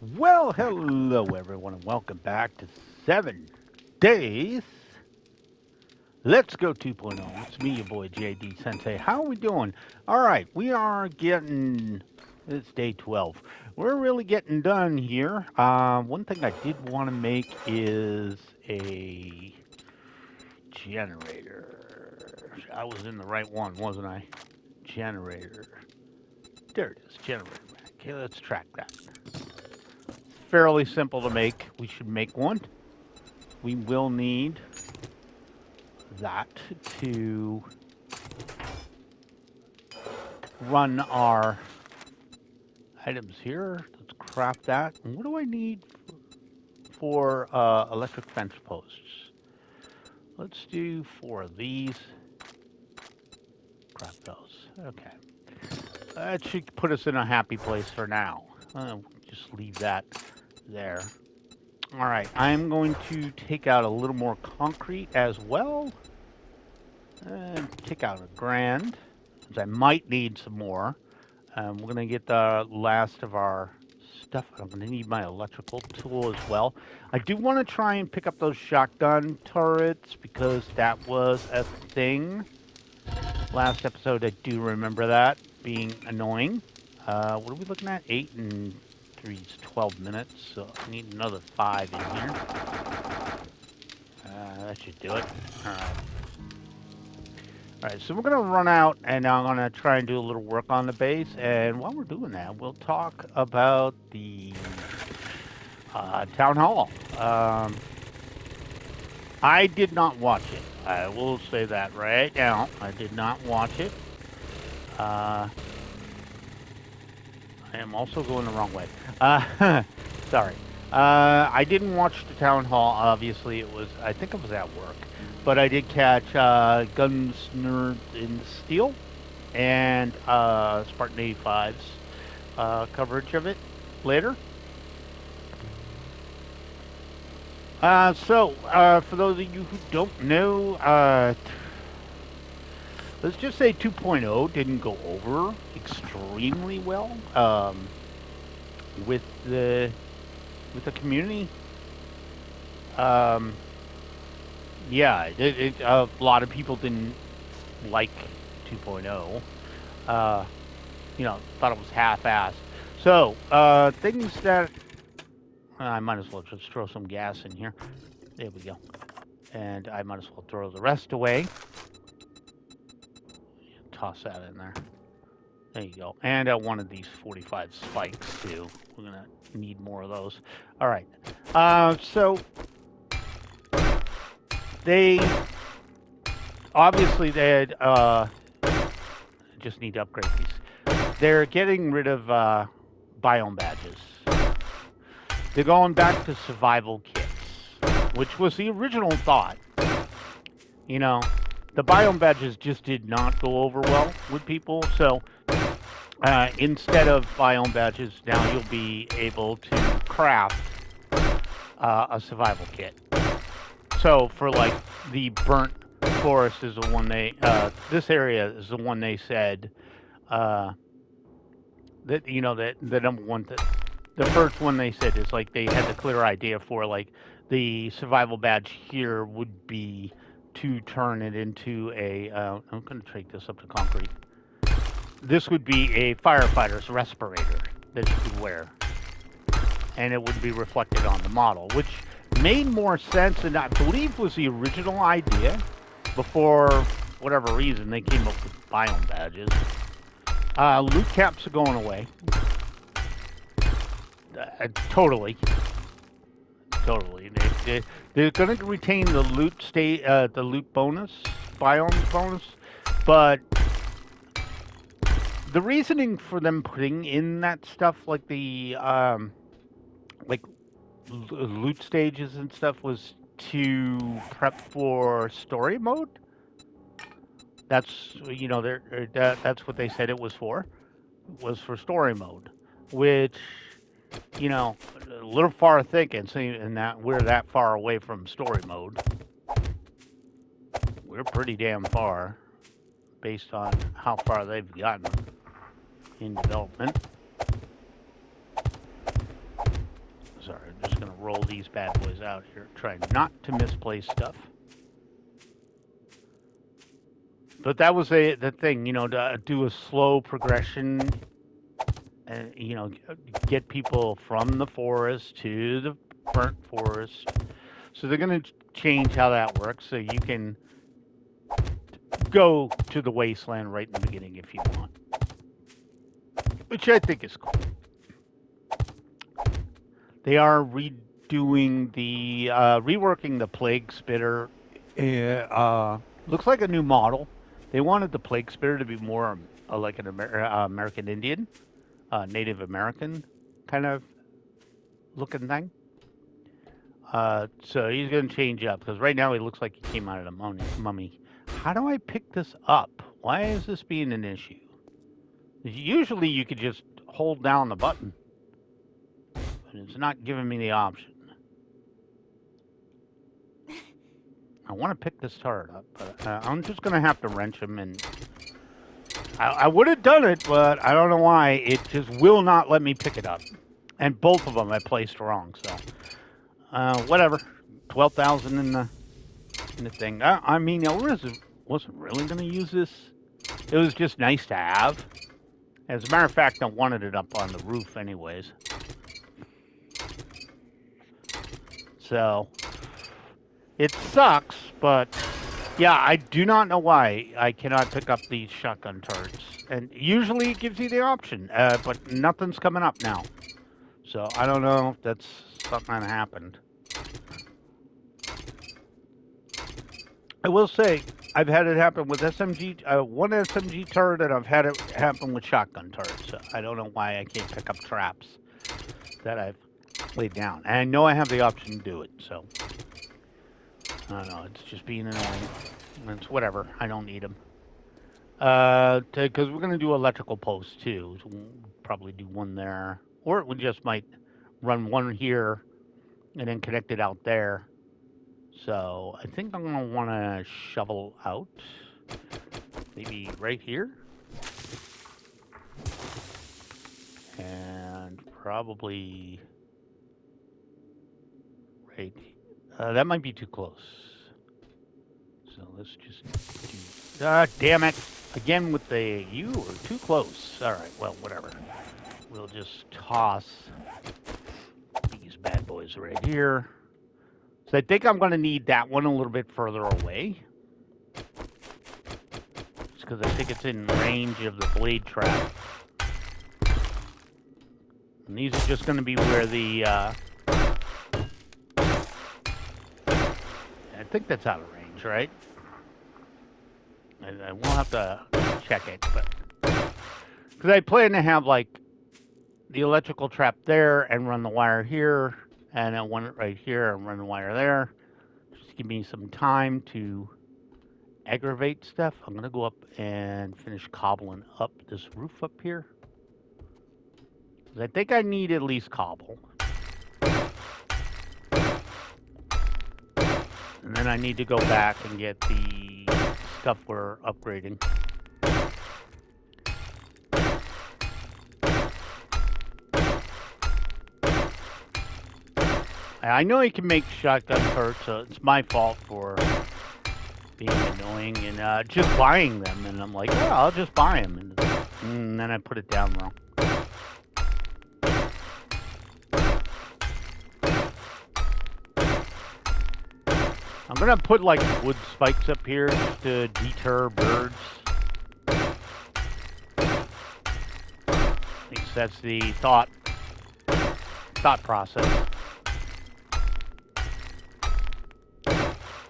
Well, hello everyone, and welcome back to 7 Days. Let's go 2.0. It's me, your boy JD Sensei. How are we doing? All right, we are getting. It's day 12. We're really getting done here. One thing I did want to make is a generator. I was in the right one, wasn't I? Generator. There it is, generator. Okay, let's track that. Fairly simple to make. We should make one. We will need that to run our items here. Let's craft that. And what do I need for electric fence posts? Let's do 4 of these. Craft those. Okay. That should put us in a happy place for now. Just leave that there. All right. I'm going to take out a little more concrete as well. And take out a grand, because I might need some more. We're going to get the last of our stuff. I'm going to need my electrical tool as well. I do want to try and pick up those shotgun turrets because that was a thing. Last episode, I do remember that being annoying. What are we looking at? 8 and 3 is 12 minutes, so I need another 5 in here. That should do it. All right. All right, so we're going to run out, and I'm going to try and do a little work on the base. And while we're doing that, we'll talk about the town hall. I did not watch it. I will say that right now. I did not watch it. I am also going the wrong way. Sorry. I didn't watch the town hall. Obviously, it was. I think it was at work, but I did catch Guns Nerd in Steel and Spartan 85's coverage of it later. For those of you who don't know, let's just say 2.0 didn't go over extremely well with the community. Um, yeah, a lot of people didn't like 2.0. Thought it was half-assed. So, things that I might as well just throw some gas in here. There we go. And I might as well throw the rest away. Toss that in there. There you go. And one of these 45 spikes, too. We're going to need more of those. All right. So, they... Obviously, they had... just need to upgrade these. They're getting rid of biome badges. They're going back to survival kits, which was the original thought. You know, the biome badges just did not go over well with people. So instead of biome badges, now you'll be able to craft a survival kit. So for like the burnt forest is the one they, this area is the one they said that, that the number one, the first one they said is like they had the clear idea for like the survival badge here would be to turn it into a. I'm going to take this up to concrete. This would be a firefighter's respirator that you could wear, and it would be reflected on the model, which made more sense and I believe was the original idea before whatever reason they came up with biome badges. Loot caps are going away. Totally. They're going to retain the the loot bonus, biome bonus, but the reasoning for them putting in that stuff, like the like loot stages and stuff, was to prep for story mode. That's that's what they said it was for. Was for story mode, which a little far thinking, seeing that we're that far away from story mode. We're pretty damn far based on how far they've gotten in development. Sorry, I'm just going to roll these bad boys out here. Try not to misplace stuff. But that was the thing, you know, to do a slow progression and, you know, get people from the forest to the burnt forest. So they're going to change how that works so you can go to the wasteland right in the beginning if you want, which I think is cool. They are redoing the reworking the Plague Spitter. Looks like a new model. They wanted the Plague Spitter to be more like an American Indian, Native American kind of looking thing. So he's going to change up because right now he looks like he came out of the mummy. How do I pick this up? Why is this being an issue? Usually you could just hold down the button, but it's not giving me the option. I want to pick this turret up, but I'm just going to have to wrench him, and I would have done it, but I don't know why. It just will not let me pick it up. And both of them I placed wrong, so whatever. 12,000 in the thing. I mean, I wasn't really going to use this. It was just nice to have. As a matter of fact, I wanted it up on the roof anyways. So, it sucks, but yeah, I do not know why I cannot pick up these shotgun turrets. And usually it gives you the option, but nothing's coming up now. So, I don't know if that's something that happened. I will say, I've had it happen with SMG, one SMG turret, and I've had it happen with shotgun turrets. So I don't know why I can't pick up traps that I've laid down. And I know I have the option to do it, so I don't know. It's just being annoying. It's whatever. I don't need them. Because we're going to do electrical posts too. So we'll probably do one there. Or we just might run one here and then connect it out there. So I think I'm going to want to shovel out, maybe right here, and probably right, that might be too close. So let's just do, damn it, again with the, you are too close. All right, well, whatever. We'll just toss these bad boys right here. So I think I'm going to need that one a little bit further away. Just because I think it's in range of the blade trap. And these are just going to be where the... I think that's out of range, right? I will have to check it, but... Because I plan to have, like, the electrical trap there and run the wire here. And then one right here and run the wire there. Just give me some time to aggravate stuff. I'm going to go up and finish cobbling up this roof up here. I think I need at least cobble. And then I need to go back and get the stuff we're upgrading. I know you can make shotgun turrets, so it's my fault for being annoying and just buying them. And I'm like, oh, I'll just buy them. And then I put it down wrong. I'm going to put like wood spikes up here just to deter birds. At least that's the thought process.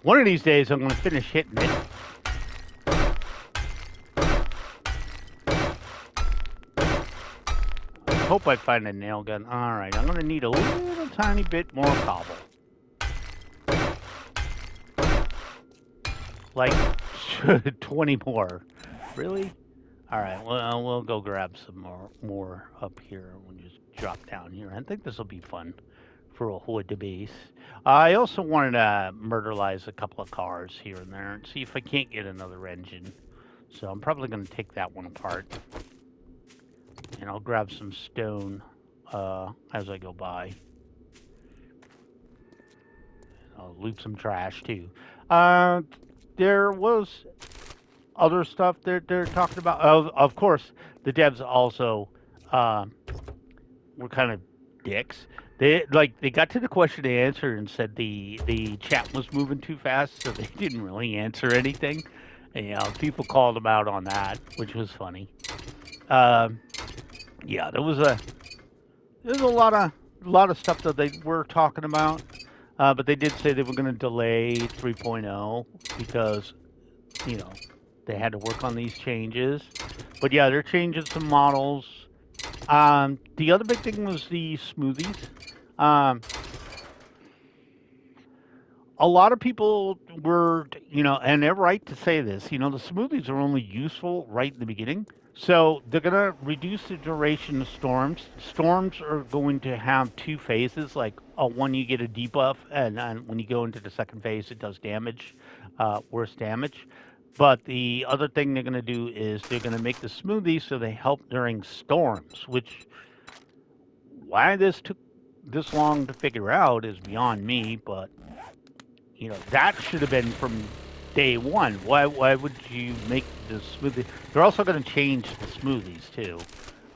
One of these days, I'm going to finish hitting it. I hope I find a nail gun. All right, I'm going to need a little tiny bit more cobble. Like 20 more. Really? All right, well, we'll go grab some more up here. We'll just drop down here. I think this will be fun for a hood base. I also wanted to murderize a couple of cars here and there and see if I can't get another engine. So I'm probably going to take that one apart. And I'll grab some stone as I go by. loot some trash too. Uh, there was other stuff they're talking about. Of course, the devs also uh, were kind of dicks. They got to the question and answer and said the chat was moving too fast, so they didn't really answer anything. And, people called them out on that, which was funny. Um, yeah, there's a lot of stuff that they were talking about, but they did say they were going to delay 3.0 because you know they had to work on these changes. But yeah, they're changing some models. The other big thing was the smoothies. Um, a lot of people were, and they're right to say this. The smoothies are only useful right in the beginning. So they're going to reduce the duration of storms. Storms are going to have two phases. Like, one, you get a debuff, and when you go into the second phase, it does damage, worse damage. But the other thing they're going to do is they're going to make the smoothies so they help during storms, which why this took this long to figure out is beyond me. But that should have been from day one. Why would you make the smoothie? They're also going to change the smoothies too.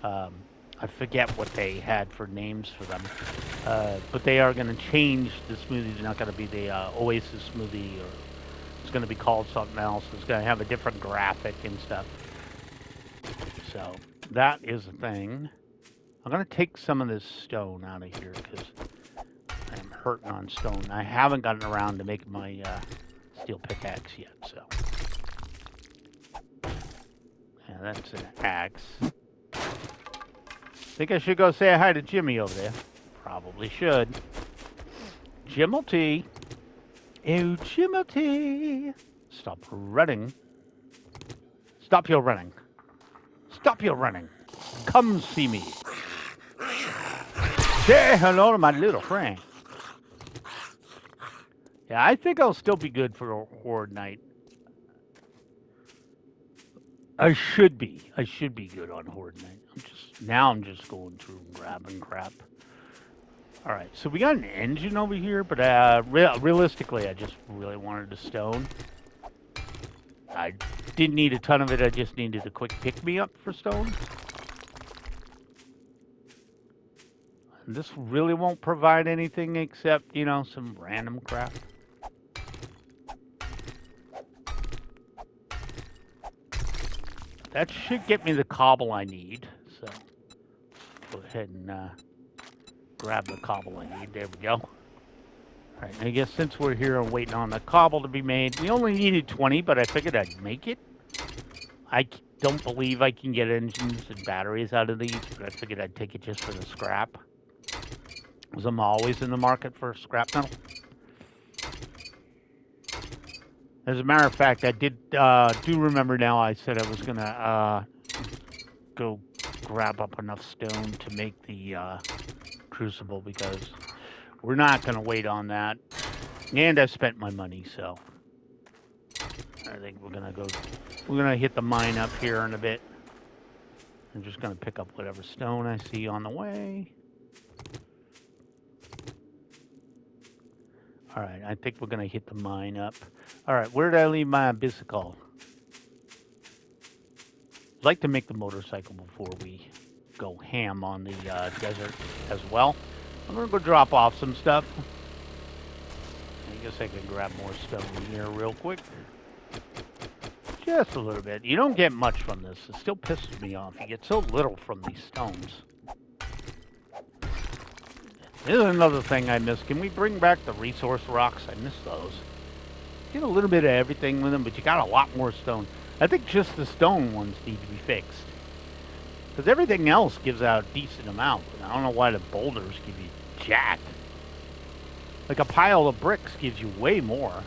Um, I forget what they had for names for them, but they are going to change the smoothies. They're not going to be the Oasis smoothie, or it's going to be called something else. It's going to have a different graphic and stuff. So that is a thing. I'm going to take some of this stone out of here because I'm hurting on stone. I haven't gotten around to making my steel pickaxe yet, so. Yeah, that's an axe. Think I should go say hi to Jimmy over there. Probably should. Jimmelty. Oh, Jimmelty. Stop running. Stop your running. Stop your running. Come see me. Say hello to my little friend. Yeah, I think I'll still be good for a Horde Night. I should be good on Horde Night. I'm just going through and grabbing crap. All right, so we got an engine over here, but realistically, I just really wanted a stone. I didn't need a ton of it. I just needed a quick pick-me-up for stone. And this really won't provide anything except, some random crap. That should get me the cobble I need. So go ahead and grab the cobble I need. There we go. All right, I guess since we're here and waiting on the cobble to be made, we only needed 20, but I figured I'd make it. I don't believe I can get engines and batteries out of these, but I figured I'd take it just for the scrap. Because I'm always in the market for scrap metal. As a matter of fact, I do remember now I said I was going to go grab up enough stone to make the crucible, because we're not going to wait on that. And I spent my money, so I think we're going to hit the mine up here in a bit. I'm just going to pick up whatever stone I see on the way. All right, I think we're going to hit the mine up. All right, where did I leave my bicycle? I'd like to make the motorcycle before we go ham on the desert as well. I'm going to go drop off some stuff. I guess I can grab more stone here real quick. Just a little bit. You don't get much from this. It still pisses me off. You get so little from these stones. This is another thing I miss. Can we bring back the resource rocks? I miss those. Get a little bit of everything with them, but you got a lot more stone. I think just the stone ones need to be fixed. Because everything else gives out a decent amount. But I don't know why the boulders give you jack. Like a pile of bricks gives you way more.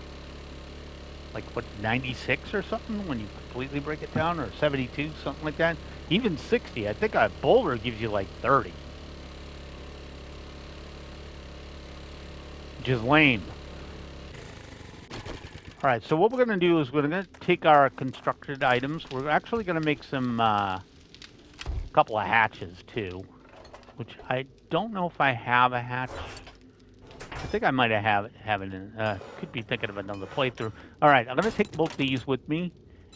Like, what, 96 or something when you completely break it down? Or 72, something like that? Even 60. I think a boulder gives you like 30. Which is lame. All right, so what we're going to do is we're going to take our constructed items. We're actually going to make some couple of hatches too, which I don't know if I have a hatch. think I might have it in. Could be thinking of another playthrough. All right, I'm gonna take both these with me,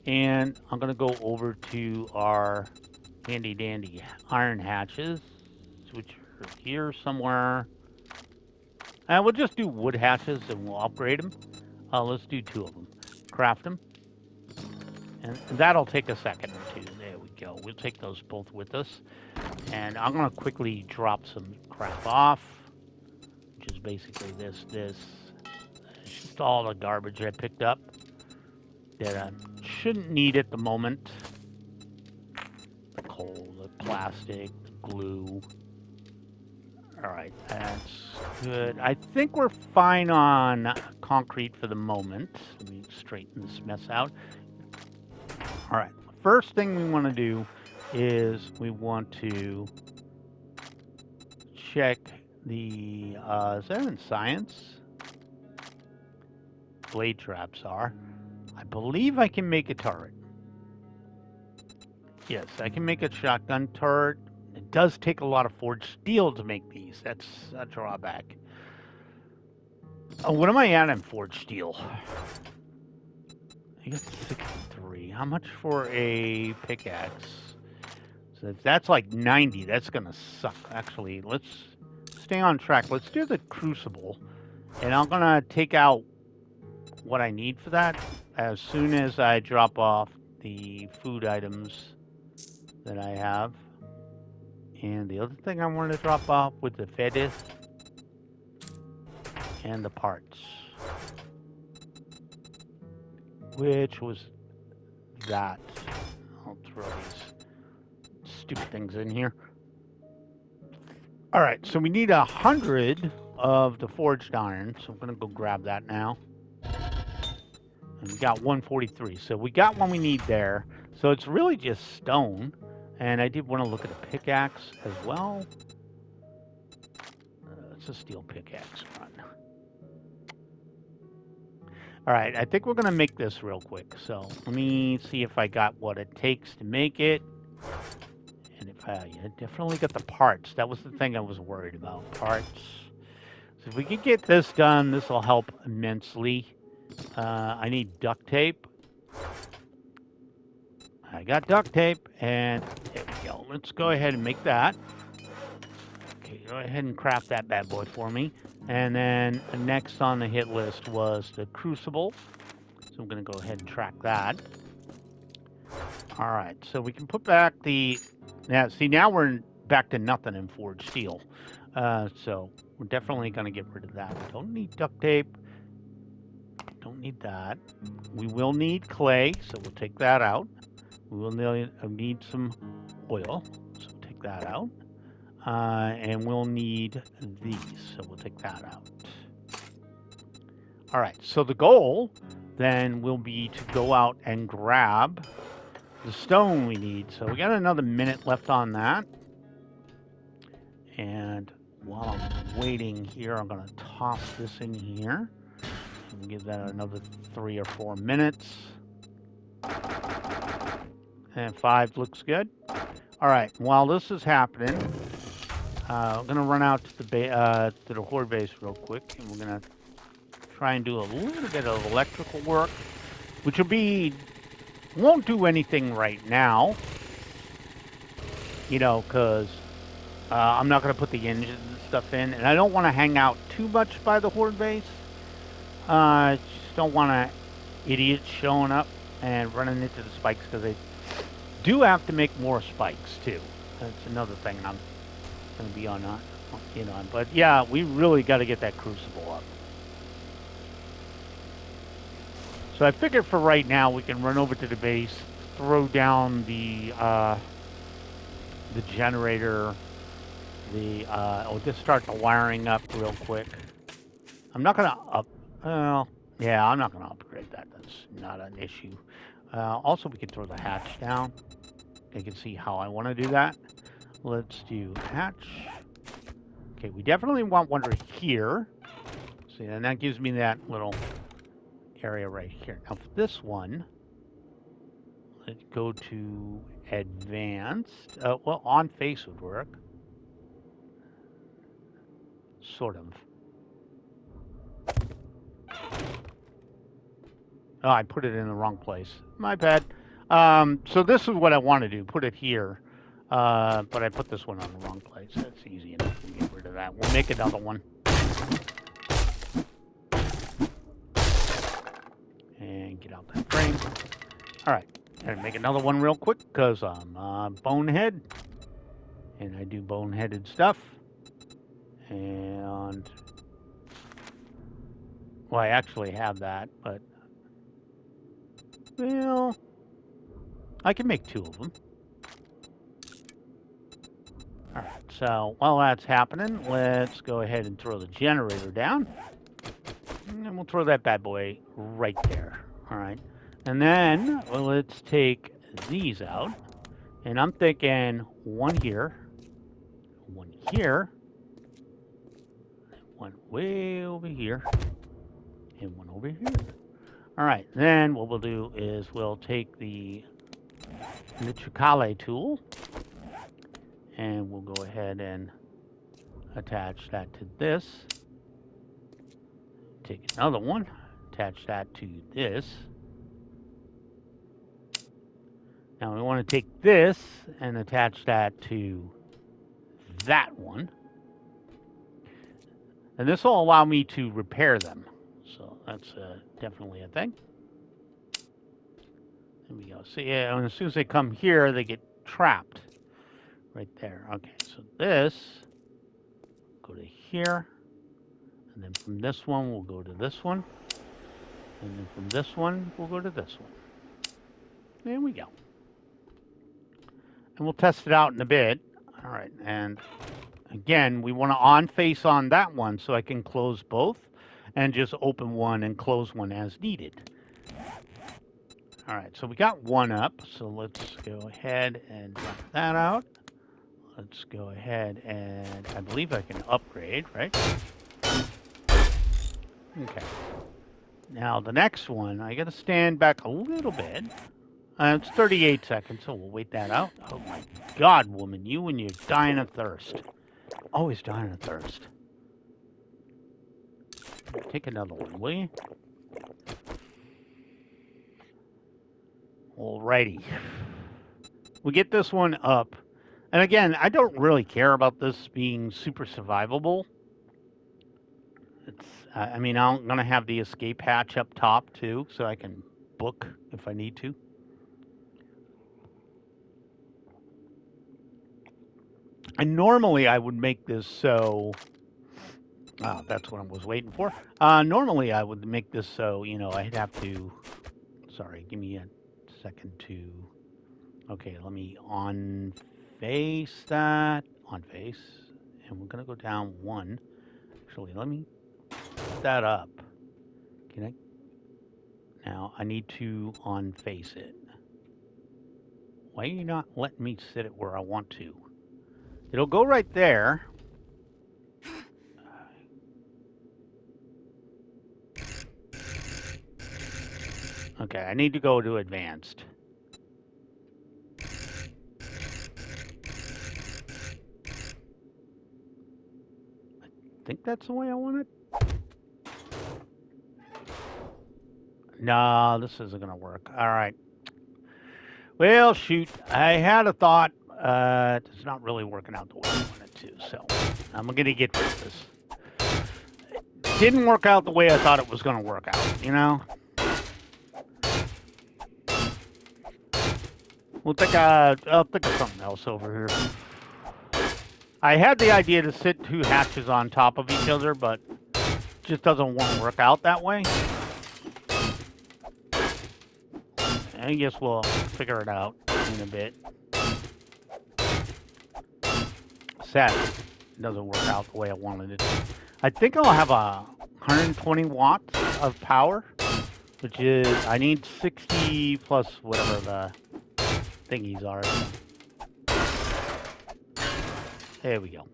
and I'm gonna go over to our handy dandy iron hatches, which are here somewhere. And we'll just do wood hatches, and we'll upgrade them. Let's do 2 of them. Craft them, and that'll take a second or 2. There we go. We'll take those both with us, and I'm gonna quickly drop some crap off, which is basically this. It's just all the garbage I picked up that I shouldn't need at the moment. The coal, the plastic, the glue. All right, that's good. I think we're fine on concrete for the moment. Let me straighten this mess out. All right, first thing we want to do is we want to check the, is that in science? Blade traps are. I believe I can make a turret. Yes, I can make a shotgun turret. It does take a lot of forged steel to make these. That's a drawback. Oh, what am I at in forged steel? I got 63. How much for a pickaxe? So if that's like 90, that's gonna suck. Actually, let's stay on track. Let's do the crucible, and I'm gonna take out what I need for that as soon as I drop off the food items that I have. And the other thing I wanted to drop off with the Fedis and the parts, which was that. I'll throw these stupid things in here. All right, so we need 100 of the forged iron, so I'm gonna go grab that now. And we got 143, so we got what we need there. So it's really just stone, and I did want to look at a pickaxe as well. It's a steel pickaxe run. All right, I think we're gonna make this real quick. So let me see if I got what it takes to make it. And if I definitely got the parts. That was the thing I was worried about, parts. So if we could get this done, this will help immensely. I need duct tape. I got duct tape, and there we go. Let's go ahead and make that. Okay, go ahead and craft that bad boy for me. And then next on the hit list was the crucible. So I'm going to go ahead and track that. All right, so we can put back the... Now, see, now we're back to nothing in forged steel. So we're definitely going to get rid of that. We don't need duct tape. Don't need that. We will need clay, so we'll take that out. We will need some oil, so we'll take that out. And we'll need these, so we'll take that out. All right, so the goal then will be to go out and grab the stone we need. So we got another minute left on that. And while I'm waiting here, I'm going to toss this in here. And give that another 3 or 4 minutes. And 5 looks good. All right, while this is happening, I'm going to run out to the horde base real quick, and we're going to try and do a little bit of electrical work, which won't do anything right now, because I'm not going to put the engine and stuff in, and I don't want to hang out too much by the horde base. I just don't want idiots showing up and running into the spikes, because they do have to make more spikes too. That's another thing I'm going to be on, but yeah, we really got to get that crucible up. So I figured for right now we can run over to the base, throw down the generator, I'll just start the wiring up real quick. I'm not gonna I'm not gonna upgrade that. That's not an issue. Also, we can throw the hatch down. You can see how I want to do that. Let's do hatch. Okay, we definitely want one right here. See, and that gives me that little area right here. Now for this one, let's go to advanced. Well, on face would work. Sort of. Oh, I put it in the wrong place. My bad. So this is what I want to do. Put it here. But I put this one on the wrong place. That's easy enough. We'll get rid of that. We'll make another one. And get out that frame. All right. And make another one real quick because I'm bonehead. And I do boneheaded stuff. And... well, I actually have that, but... well... I can make 2 of them. All right, so while that's happening, let's go ahead and throw the generator down. And we'll throw that bad boy right there. All right. And then let's take these out. And I'm thinking one here, one here, one way over here, and one over here. All right, then what we'll do is we'll take the Nitricale tool, and we'll go ahead and attach that to this. Take another one, attach that to this. Now we want to take this and attach that to that one. And this will allow me to repair them. So that's definitely a thing. There we go. See, yeah, and as soon as they come here, they get trapped right there. Okay, so this, go to here. And then from this one, we'll go to this one. And then from this one, we'll go to this one. There we go. And we'll test it out in a bit. All right, and again, we want to on-face on that one so I can close both and just open one and close one as needed. All right, so we got one up, so let's go ahead and drop that out. Let's go ahead and I believe I can upgrade, right? Okay. Now the next one, I got to stand back a little bit. It's 38 seconds, so we'll wait that out. Oh my God, woman, you and you're dying of thirst. Always dying of thirst. Take another one, will you? Alrighty. We get this one up. And again, I don't really care about this being super survivable. It's, I mean, I'm going to have the escape hatch up top too, so I can book if I need to. And normally I would make this so... oh, that's what I was waiting for. Normally I would make this so, you know, I'd have to... sorry, give me a second to... okay, let me on-face that. On-face. And we're going to go down one. Actually, let me put that up. Can I? Now, I need to on-face it. Why are you not letting me sit it where I want to? It'll go right there. Okay, I need to go to advanced. I think that's the way I want it. No, this isn't going to work. All right. Well, shoot. I had a thought. It's not really working out the way I wanted to, so I'm going to get rid of this. It didn't work out the way I thought it was going to work out, you know? I'll think of something else over here. I had the idea to sit 2 hatches on top of each other, but it just doesn't want to work out that way. I guess we'll figure it out in a bit. Sad it doesn't work out the way I wanted it to. I think I'll have a 120 watts of power, which is, I need 60 plus whatever the thingies are. There we go.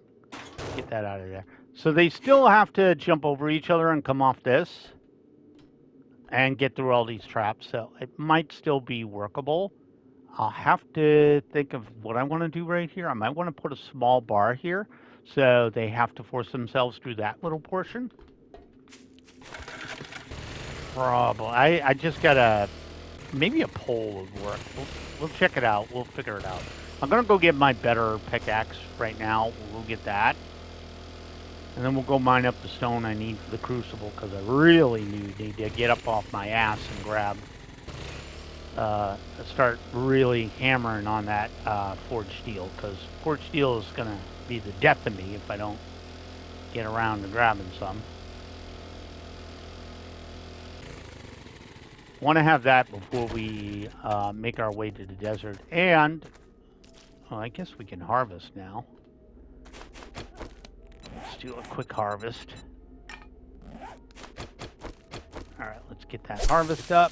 Get that out of there. So they still have to jump over each other and come off this and get through all these traps. So it might still be workable. I'll have to think of what I want to do right here. I might want to put a small bar here so they have to force themselves through that little portion. Probably. I just gotta... Maybe a pole would work. We'll check it out. We'll figure it out. I'm gonna go get my better pickaxe right now. We'll get that. And then we'll go mine up the stone I need for the crucible, because I really need to get up off my ass and grab... start really hammering on that forged steel, because forged steel is gonna be the death of me if I don't get around to grabbing some. Want to have that before we make our way to the desert. And well, I guess we can harvest now. Let's do a quick harvest. All right, let's get that harvest up.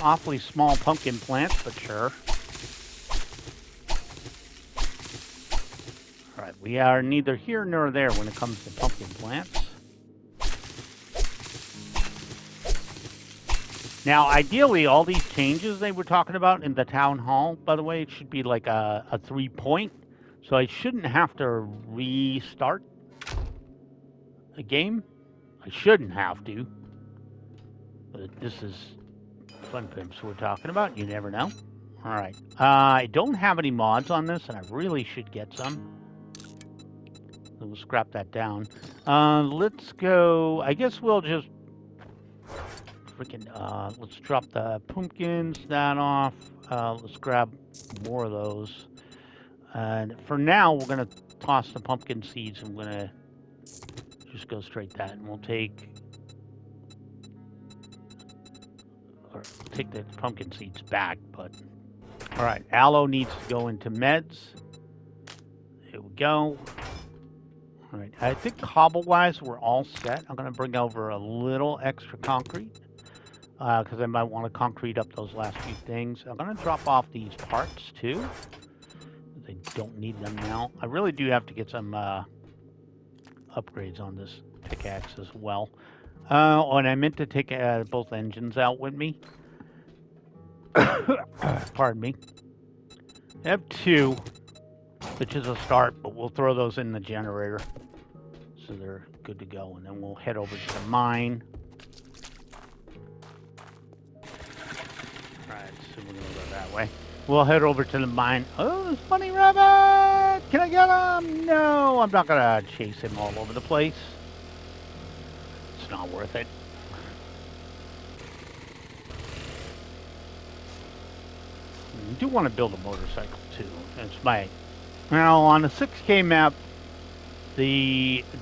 Awfully small pumpkin plants, but sure. All right, we are neither here nor there when it comes to pumpkin plants. Now, ideally, all these changes they were talking about in the town hall, by the way, it should be like a 3-point. So I shouldn't have to restart a game. I shouldn't have to. But this is Fun Pimps we're talking about. You never know. All right. I don't have any mods on this, and I really should get some. So we'll scrap that down. Let's go. I guess we'll just freaking... let's drop the pumpkins, that off. Let's grab more of those. And for now, we're going to toss the pumpkin seeds. I'm going to just go straight that. And we'll take... or take the pumpkin seeds back, but... All right, aloe needs to go into meds. There we go. All right, I think cobble-wise, we're all set. I'm going to bring over a little extra concrete because I might want to concrete up those last few things. I'm going to drop off these parts, too. I don't need them now. I really do have to get some upgrades on this pickaxe as well. And I meant to take both engines out with me. Pardon me. I have 2, which is a start, but we'll throw those in the generator so they're good to go. And then we'll head over to the mine. All right, so we're going to go that way. We'll head over to the mine. Oh, there's Bunny Rabbit! Can I get him? No, I'm not going to chase him all over the place. It's not worth it. I do want to build a motorcycle, too. It's my... Now, on the 6K map,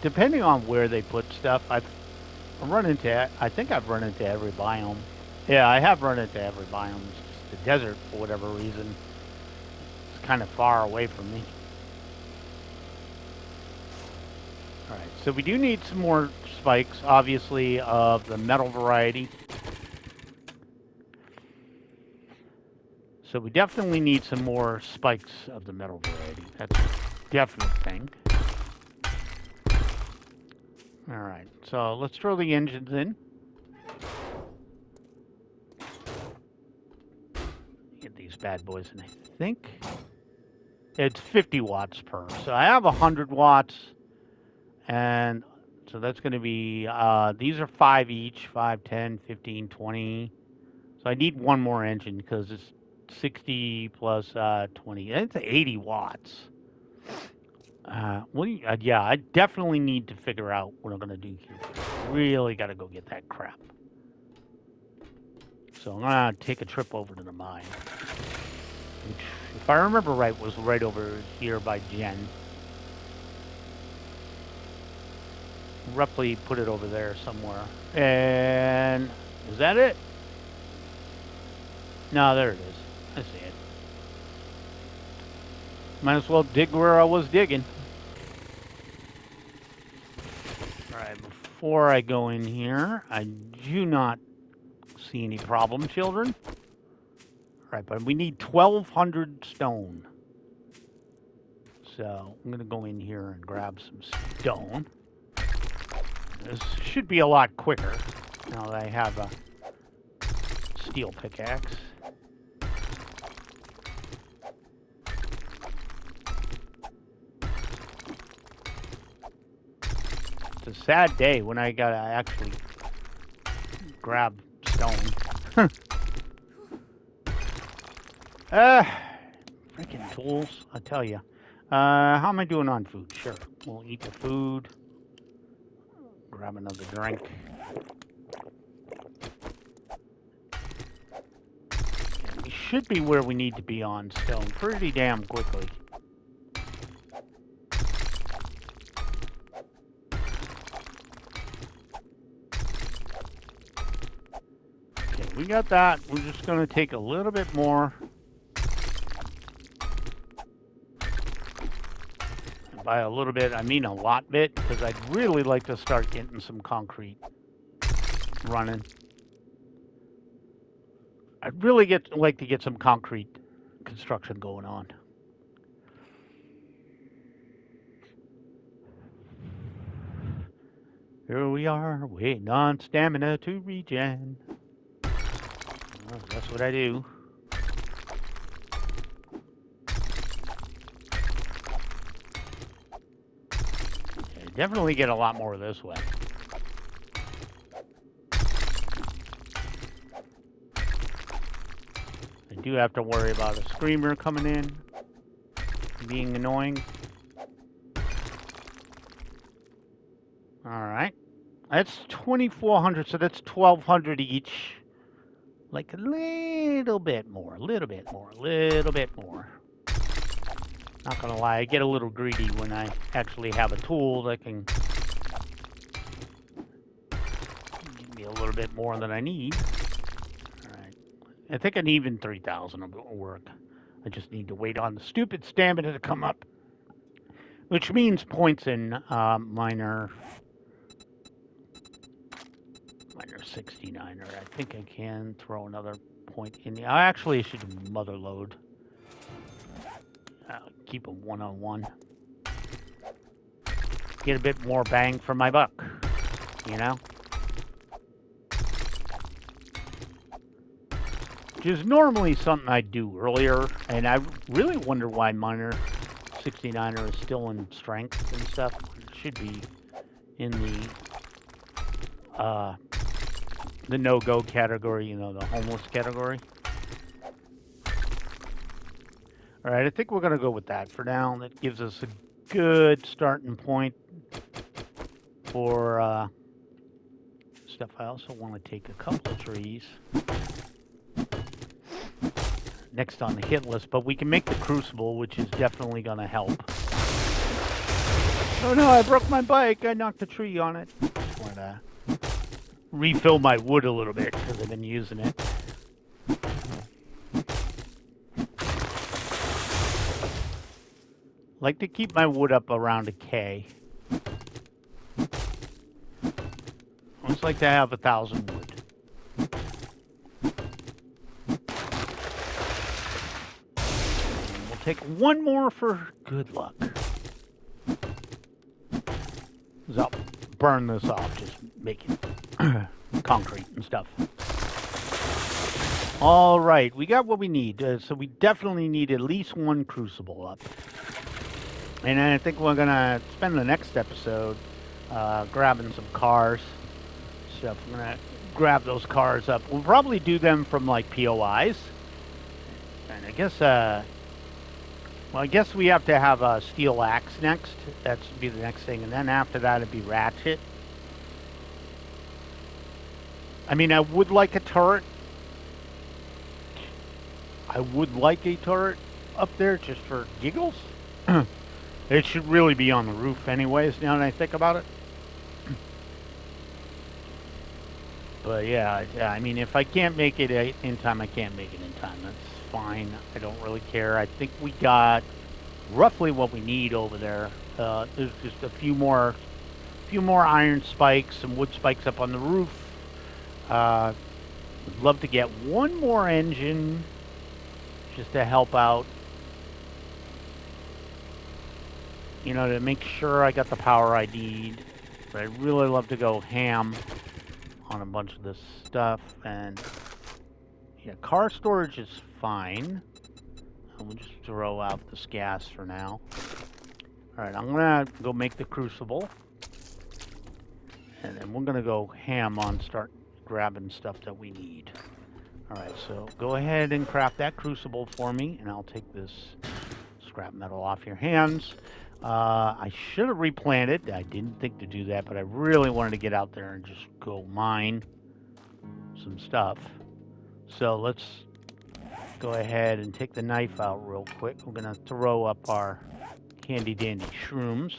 depending on where they put stuff, I think I've run into every biome. Yeah, I have run into every biome. It's just the desert, for whatever reason, it's kind of far away from me. All right, so we do need some more spikes, obviously, of the metal variety. So we definitely need some more spikes of the metal variety. That's a definite thing. All right, so let's throw the engines in. Get these bad boys in. I think it's 50 watts per. So I have 100 watts, and so that's going to be, these are 5 each, 5, 10, 15, 20. So I need one more engine because it's 60 plus 20. It's 80 watts. Yeah, I definitely need to figure out what I'm going to do here. Really got to go get that crap. So I'm going to take a trip over to the mine. Which, if I remember right, was right over here by Jen. Roughly put it over there somewhere. And is that it? No, there it is. I see it. Might as well dig where I was digging. Alright, before I go in here, I do not see any problem, children. Alright, but we need 1,200 stone. So, I'm going to go in here and grab some stone. This should be a lot quicker now that I have a steel pickaxe. a sad day when I gotta actually grab stone. Freaking tools, I tell you. How am I doing on food? Sure, we'll eat the food. Grab another drink. And we should be where we need to be on stone pretty damn quickly. Okay, we got that. We're just going to take a little bit more. And by a little bit, I mean a lot bit, because I'd really like to start getting some concrete running. I'd really like to get some concrete construction going on. Here we are, waiting on stamina to regen. Well, that's what I do. I definitely get a lot more this way. I do have to worry about a screamer coming in, being annoying. Alright. That's 2,400, so that's 1,200 each. Like a little bit more, a little bit more, a little bit more. Not gonna lie, I get a little greedy when I actually have a tool that can give me a little bit more than I need. Alright. I think an even 3,000 will work. I just need to wait on the stupid stamina to come up. Which means points in minor 69er. I think I can throw another point in the... I actually should mother load. Keep a one-on-one. Get a bit more bang for my buck, you know? Which is normally something I do earlier, and I really wonder why minor 69er is still in strength and stuff. It should be in the no-go category, you know, the homeless category. All right, I think we're going to go with that for now. That gives us a good starting point for stuff. I also want to take a couple of trees next on the hit list, but we can make the crucible, which is definitely going to help. Oh no, I broke my bike. I knocked a tree on it. Just want to refill my wood a little bit because I've been using it. Like to keep my wood up around a K. I always like to have 1,000 wood. And we'll take one more for good luck. I'll burn this off, just making concrete and stuff. All right, we got what we need. So we definitely need at least one crucible up. And I think we're going to spend the next episode grabbing some cars. Stuff. We're going to grab those cars up. We'll probably do them from, like, POIs. And I guess, well, I guess we have to have a steel axe next. That should be the next thing. And then after that, it'd be ratchet. I mean, I would like a turret. I would like a turret up there just for giggles. It should really be on the roof anyways, now that I think about it. But yeah, I mean, if I can't make it in time, I can't make it in time. That's fine. I don't really care. I think we got roughly what we need over there. There's just a few more iron spikes, some wood spikes up on the roof. Would love to get one more engine just to help out. You know, to make sure I got the power I need. But I'd really love to go ham on a bunch of this stuff. And yeah, car storage is fine. We'll just throw out this gas for now. Alright, I'm gonna go make the crucible. And then we're going to go ham on start grabbing stuff that we need. All right, so go ahead and craft that crucible for me, and I'll take this scrap metal off your hands. I should have replanted. I didn't think to do that, but I really wanted to get out there and just go mine some stuff. So let's go ahead and take the knife out real quick. We're going to throw up our handy dandy shrooms.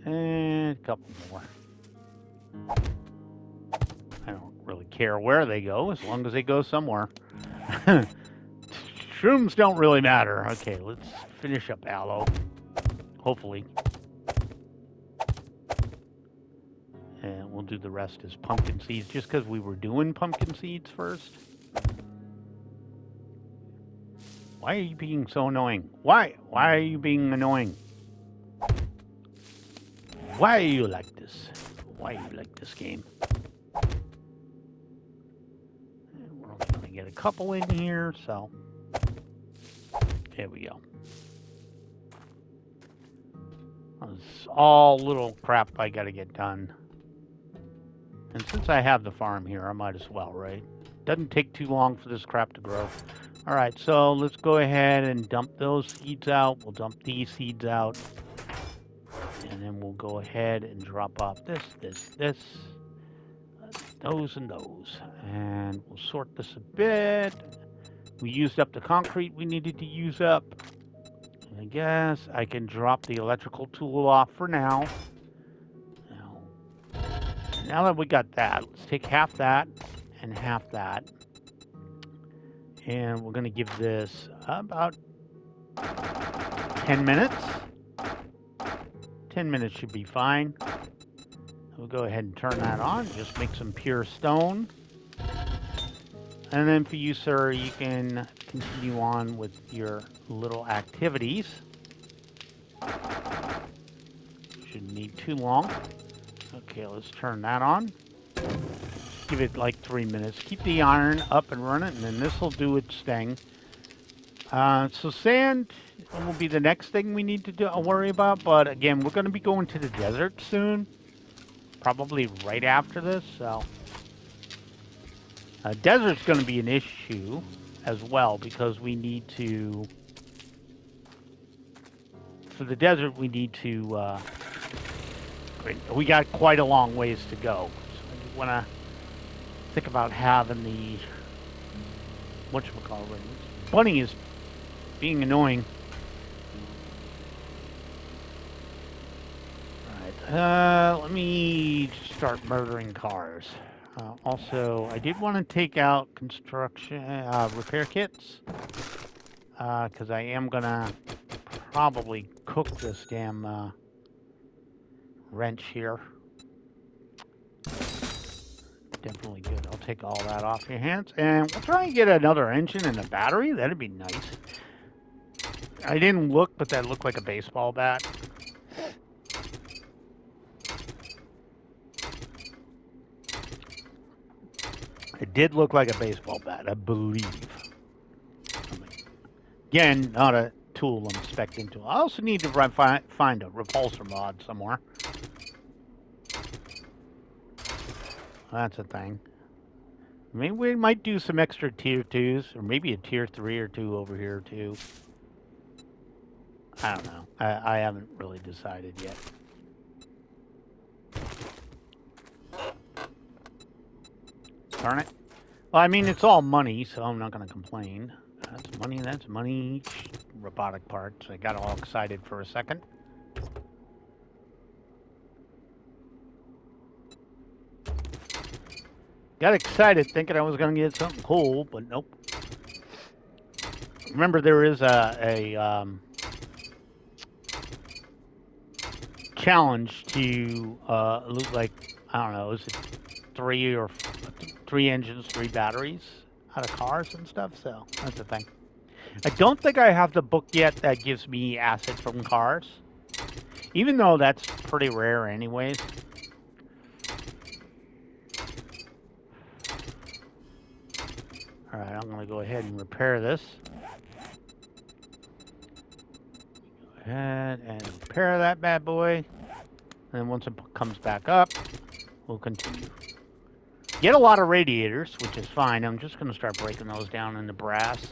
And a couple more. I don't really care where they go as long as they go somewhere. Shrooms don't really matter. Okay, let's finish up aloe. Hopefully. And we'll do the rest as pumpkin seeds just because we were doing pumpkin seeds first. Why are you being so annoying? Why? Why are you being annoying? Why are you like this? Why are you like this game? And we're only going to get a couple in here, so there we go. It's all little crap I got to get done. And since I have the farm here, I might as well, right? Doesn't take too long for this crap to grow. All right, so let's go ahead and dump those seeds out. We'll dump these seeds out. And then we'll go ahead and drop off this, those, and those. And we'll sort this a bit. We used up the concrete we needed to use up. And I guess I can drop the electrical tool off for now. Now that we got that, let's take half that and half that. And we're going to give this about 10 minutes. 10 minutes should be fine. We'll go ahead and turn that on. Just make some pure stone. And then for you, sir, you can continue on with your little activities. Shouldn't need too long. Okay, let's turn that on. Give it like 3 minutes. Keep the iron up and running, and then this will do its thing. So sand will be the next thing we need to worry about. But again, we're going to be going to the desert soon. Probably right after this. So desert's going to be an issue as well because we need to... For the desert, we need to... we got quite a long ways to go. So I want to think about having the... Whatchamacallit? Bunny is being annoying. Alright, let me start murdering cars. Also, I did want to take out construction, repair kits. Because I am going to probably cook this damn wrench here. Definitely good. I'll take all that off your hands. And we'll try and get another engine and a battery. That'd be nice. I didn't look, but that looked like a baseball bat. It did look like a baseball bat, I believe. Again, not a tool I'm expecting to. I also need to find a repulsor mod somewhere. That's a thing. Maybe we might do some extra tier 2s, or maybe a tier 3 or 2 over here too. I don't know. I haven't really decided yet. Darn it. Well, I mean, it's all money, so I'm not going to complain. That's money, that's money. Robotic parts. I got all excited for a second. Got excited thinking I was going to get something cool, but nope. Remember, there is a challenge to look like, I don't know, is it 3 engines, 3 batteries out of cars and stuff? So that's the thing. I don't think I have the book yet that gives me acid from cars, even though that's pretty rare anyways. I'm going to go ahead and repair this. Go ahead and repair that bad boy. And once it comes back up, we'll continue. Get a lot of radiators, which is fine. I'm just going to start breaking those down into brass.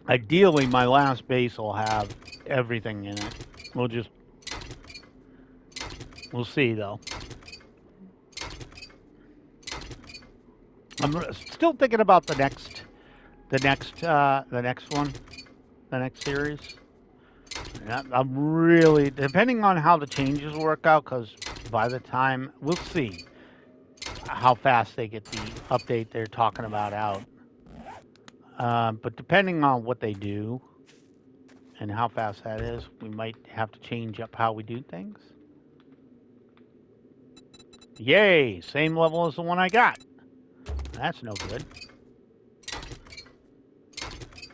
Ideally, my last base will have everything in it. We'll see though. I'm still thinking about the next series. I'm really, depending on how the changes work out, because by the time, we'll see how fast they get the update they're talking about out. But depending on what they do and how fast that is, we might have to change up how we do things. Yay! Same level as the one I got. That's no good.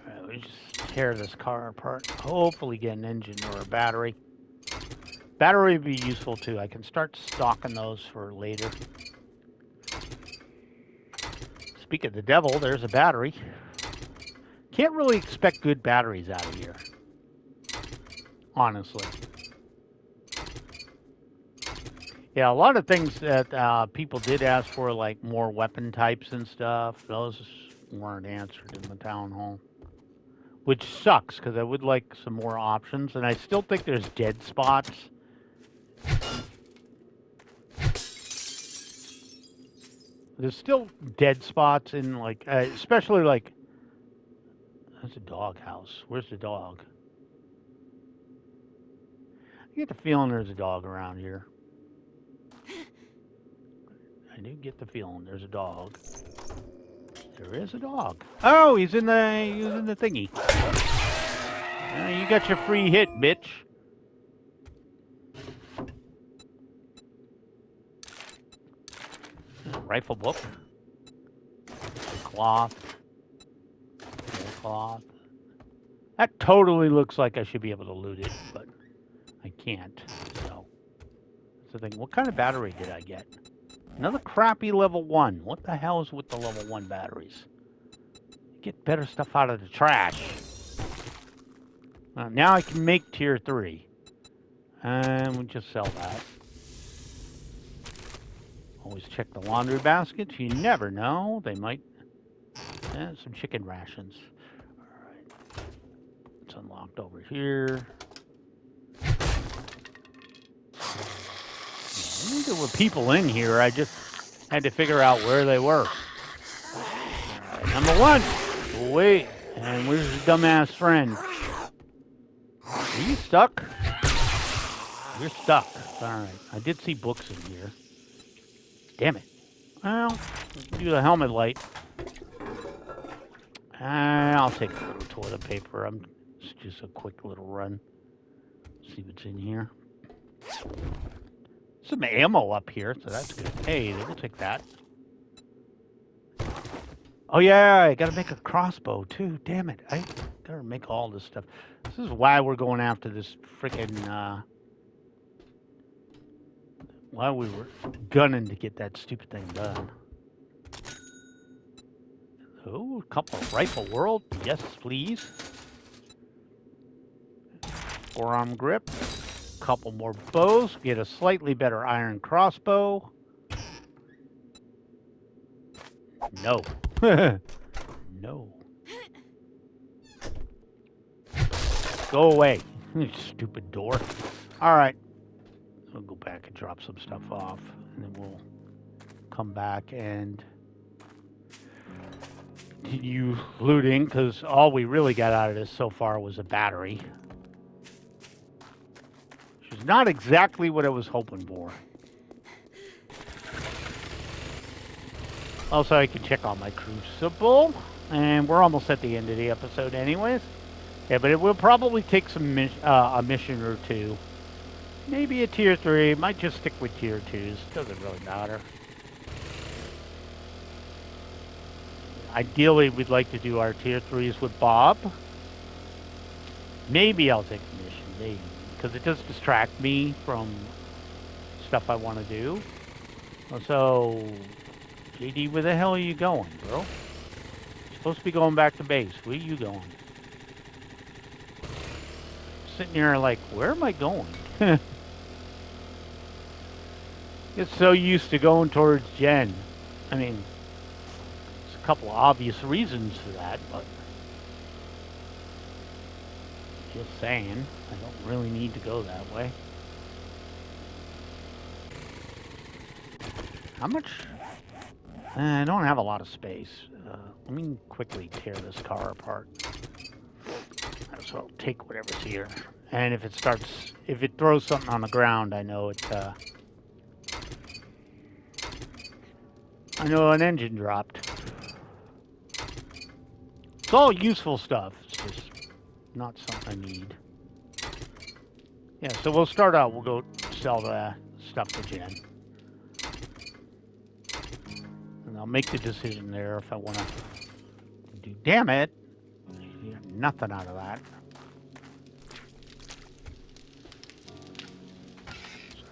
Alright, let me just tear this car apart. Hopefully get an engine or a battery. Battery would be useful too. I can start stocking those for later. Speak of the devil, there's a battery. Can't really expect good batteries out of here. Honestly. Yeah, a lot of things that people did ask for, like more weapon types and stuff, those weren't answered in the town hall. Which sucks, because I would like some more options, and I still think there's dead spots. There's still dead spots in, like, especially like, that's a dog house. Where's the dog? I get the feeling there's a dog around here. I do get the feeling there's a dog. There is a dog. Oh, he's in the thingy. You got your free hit, bitch. Rifle book. Cloth. Cloth. That totally looks like I should be able to loot it, but I can't. So that's the thing. What kind of battery did I get? Another crappy level 1. What the hell is with the level 1 batteries? Get better stuff out of the trash. Now I can make tier 3. And we'll just sell that. Always check the laundry baskets. You never know. They might... some chicken rations. Alright. It's unlocked over here. I knew there were people in here. I just had to figure out where they were. Right, number 1. Wait. And where's his dumbass friend? Are you stuck? You're stuck. Alright. I did see books in here. Damn it. Well, do the helmet light. I'll take a little toilet paper. It's just a quick little run. See what's in here. Some ammo up here, so that's good. Hey, we'll take that. Oh yeah, I gotta make a crossbow too. Damn it. I gotta make all this stuff. This is why we're going after this freaking why we were gunning to get that stupid thing done. Oh, a couple of rifle world. Yes, please. Forearm grip. Couple more bows. Get a slightly better iron crossbow. No. No. Go away. Stupid door. Alright. We'll go back and drop some stuff off. And then we'll come back and continue looting, because all we really got out of this so far was a battery. Which is not exactly what I was hoping for. Also, I can check on my crucible. And we're almost at the end of the episode anyways. Yeah, but it will probably take some a mission or two. Maybe a tier 3. Might just stick with tier 2s. Doesn't really matter. Ideally, we'd like to do our tier 3s with Bob. Maybe I'll take the mission. Maybe. Because it does distract me from stuff I want to do. So, JD, where the hell are you going, bro? You're supposed to be going back to base. Where are you going? Sitting here like, where am I going? Get so used to going towards Jen. I mean, there's a couple of obvious reasons for that, but just saying, I don't really need to go that way. How much? I don't have a lot of space. Let me quickly tear this car apart. So I'll take whatever's here. And if it throws something on the ground, I know I know an engine dropped. It's all useful stuff. It's just not something I need. Yeah, so we'll start out. We'll go sell the stuff to Jen. And I'll make the decision there if I want to do. Damn it! You get nothing out of that.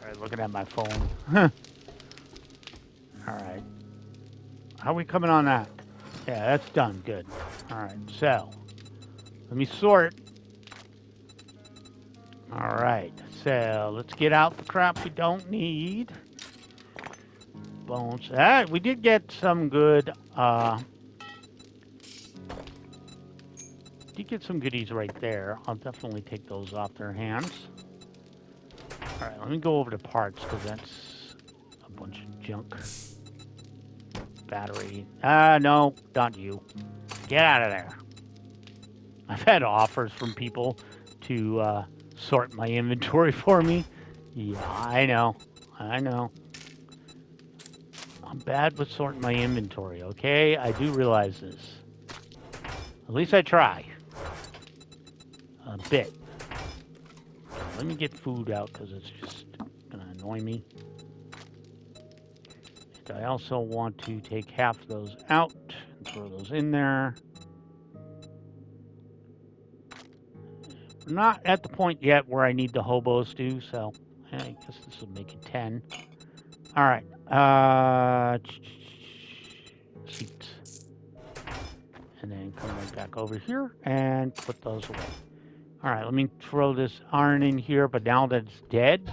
Sorry, looking at my phone. Alright. How are we coming on that? Yeah, that's done. Good. Alright, so let me sort. Alright, so let's get out the crap we don't need. Bones. We did get some good, did get some goodies right there. I'll definitely take those off their hands. Alright, let me go over to parts, because that's a bunch of junk. Battery. No, not you. Get out of there. I've had offers from people to sort my inventory for me. Yeah, I know. I'm bad with sorting my inventory, okay? I do realize this. At least I try. A bit. Let me get food out because it's just going to annoy me. And I also want to take half of those out and throw those in there. I'm not at the point yet where I need the hobos to, so I guess this will make it 10. All right. Seats. And then come right back over here and put those away. All right, let me throw this iron in here, but now that it's dead,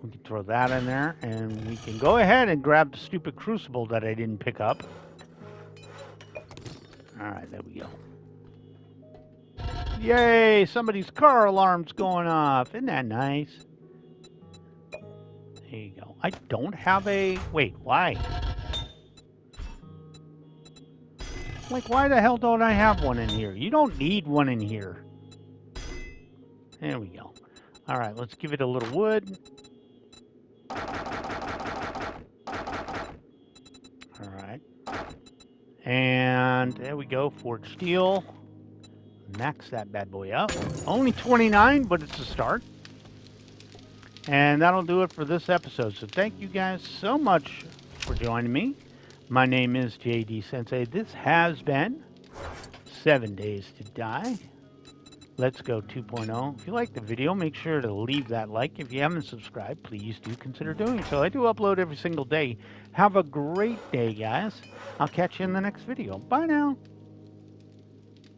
we can throw that in there, and we can go ahead and grab the stupid crucible that I didn't pick up. All right, there we go. Yay, somebody's car alarm's going off. Isn't that nice? There you go. I don't have a... Wait, why? Like, why the hell don't I have one in here? You don't need one in here. There we go. All right, let's give it a little wood. All right. And there we go, forged steel. Max that bad boy up. Only 29, but it's a start. And that'll do it for this episode. So thank you guys so much for joining me. My name is JD Sensei. This has been 7 Days to Die. Let's Go 2.0. If you like the video, make sure to leave that like. If you haven't subscribed, please do consider doing so. I do upload every single day. Have a great day, guys. I'll catch you in the next video. Bye now.